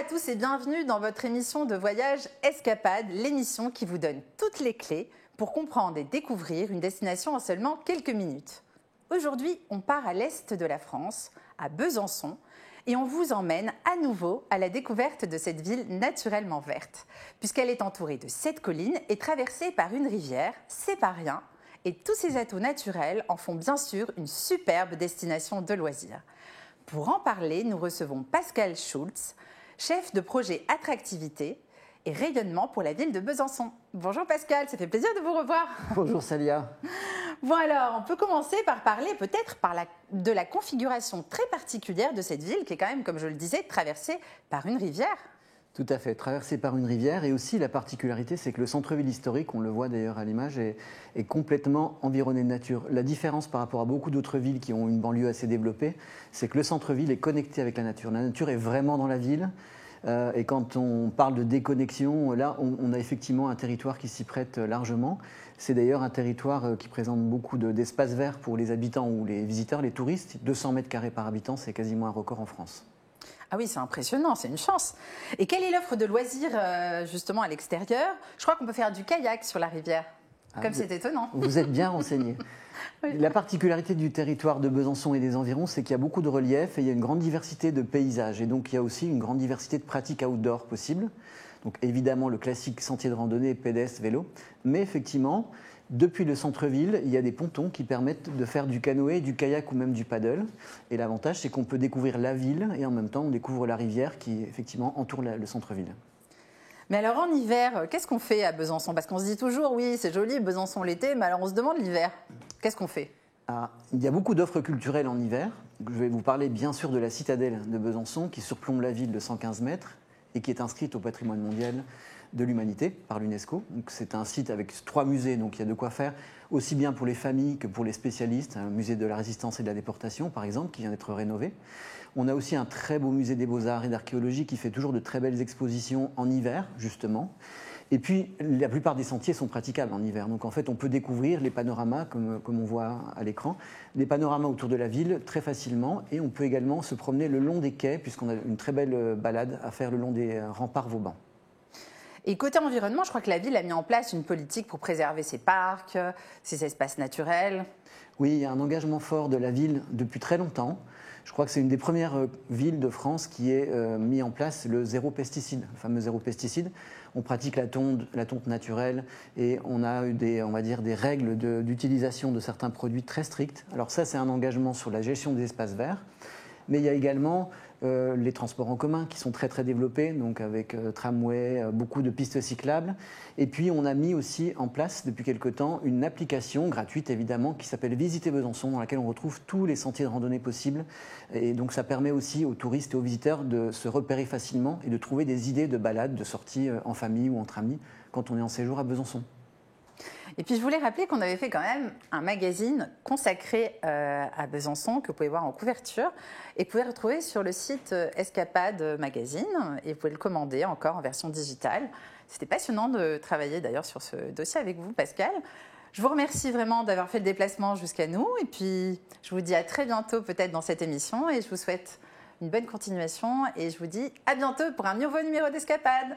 à tous et bienvenue dans votre émission de voyage Escapade, l'émission qui vous donne toutes les clés pour comprendre et découvrir une destination en seulement quelques minutes. Aujourd'hui, on part à l'est de la France, à Besançon, et on vous emmène à nouveau à la découverte de cette ville naturellement verte, puisqu'elle est entourée de 7 collines et traversée par une rivière, c'est pas rien, et tous ces atouts naturels en font bien sûr une superbe destination de loisirs. Pour en parler, nous recevons Pascal Schultz, chef de projet attractivité et rayonnement pour la ville de Besançon. Bonjour Pascal, ça fait plaisir de vous revoir. Bonjour Célia. Bon alors, on peut commencer par parler peut-être de la configuration très particulière de cette ville qui est quand même, comme je le disais, traversée par une rivière. Tout à fait, traversée par une rivière, et aussi la particularité, c'est que le centre-ville historique, on le voit d'ailleurs à l'image, est complètement environné de nature. La différence par rapport à beaucoup d'autres villes qui ont une banlieue assez développée, c'est que le centre-ville est connecté avec la nature. La nature est vraiment dans la ville, et quand on parle de déconnexion, là, on a effectivement un territoire qui s'y prête largement. C'est d'ailleurs un territoire qui présente beaucoup d'espaces verts pour les habitants ou les visiteurs, les touristes. 200 mètres carrés par habitant, c'est quasiment un record en France. Ah oui, c'est impressionnant, c'est une chance. Et quelle est l'offre de loisirs justement à l'extérieur? Je crois qu'on peut faire du kayak sur la rivière. Comme c'est étonnant. Vous êtes bien renseigné. Oui. La particularité du territoire de Besançon et des environs, c'est qu'il y a beaucoup de relief et il y a une grande diversité de paysages. Et donc il y a aussi une grande diversité de pratiques outdoor possibles. Donc évidemment le classique sentier de randonnée, pédestre, vélo. Mais effectivement, depuis le centre-ville, il y a des pontons qui permettent de faire du canoë, du kayak ou même du paddle. Et l'avantage, c'est qu'on peut découvrir la ville et en même temps, on découvre la rivière qui, effectivement, entoure le centre-ville. Mais alors, en hiver, qu'est-ce qu'on fait à Besançon? Parce qu'on se dit toujours, oui, c'est joli, Besançon l'été, mais alors on se demande l'hiver. Qu'est-ce qu'on fait? Il y a beaucoup d'offres culturelles en hiver. Je vais vous parler, bien sûr, de la citadelle de Besançon, qui surplombe la ville de 115 mètres et qui est inscrite au patrimoine mondial de l'humanité par l'UNESCO. C'est un site avec 3 musées, donc il y a de quoi faire, aussi bien pour les familles que pour les spécialistes. Un musée de la résistance et de la déportation, par exemple, qui vient d'être rénové. On a aussi un très beau musée des beaux-arts et d'archéologie qui fait toujours de très belles expositions en hiver, justement. Et puis, la plupart des sentiers sont praticables en hiver. Donc, en fait, on peut découvrir les panoramas, comme on voit à l'écran, les panoramas autour de la ville très facilement. Et on peut également se promener le long des quais, puisqu'on a une très belle balade à faire le long des remparts Vauban. Et côté environnement, je crois que la ville a mis en place une politique pour préserver ses parcs, ses espaces naturels. Oui, il y a un engagement fort de la ville depuis très longtemps. Je crois que c'est une des premières villes de France qui ait mis en place le zéro pesticide, le fameux zéro pesticide. On pratique la tonte naturelle et on a eu des règles d'utilisation de certains produits très strictes. Alors ça, c'est un engagement sur la gestion des espaces verts. Mais il y a également les transports en commun qui sont très très développés, donc avec tramway, beaucoup de pistes cyclables. Et puis on a mis aussi en place depuis quelque temps une application gratuite évidemment qui s'appelle Visiter Besançon, dans laquelle on retrouve tous les sentiers de randonnée possibles. Et donc ça permet aussi aux touristes et aux visiteurs de se repérer facilement et de trouver des idées de balades, de sorties en famille ou entre amis quand on est en séjour à Besançon. Et puis je voulais rappeler qu'on avait fait quand même un magazine consacré à Besançon que vous pouvez voir en couverture et que vous pouvez retrouver sur le site Escapade Magazine et vous pouvez le commander encore en version digitale. C'était passionnant de travailler d'ailleurs sur ce dossier avec vous, Pascal. Je vous remercie vraiment d'avoir fait le déplacement jusqu'à nous et puis je vous dis à très bientôt peut-être dans cette émission et je vous souhaite une bonne continuation et je vous dis à bientôt pour un nouveau numéro d'Escapade.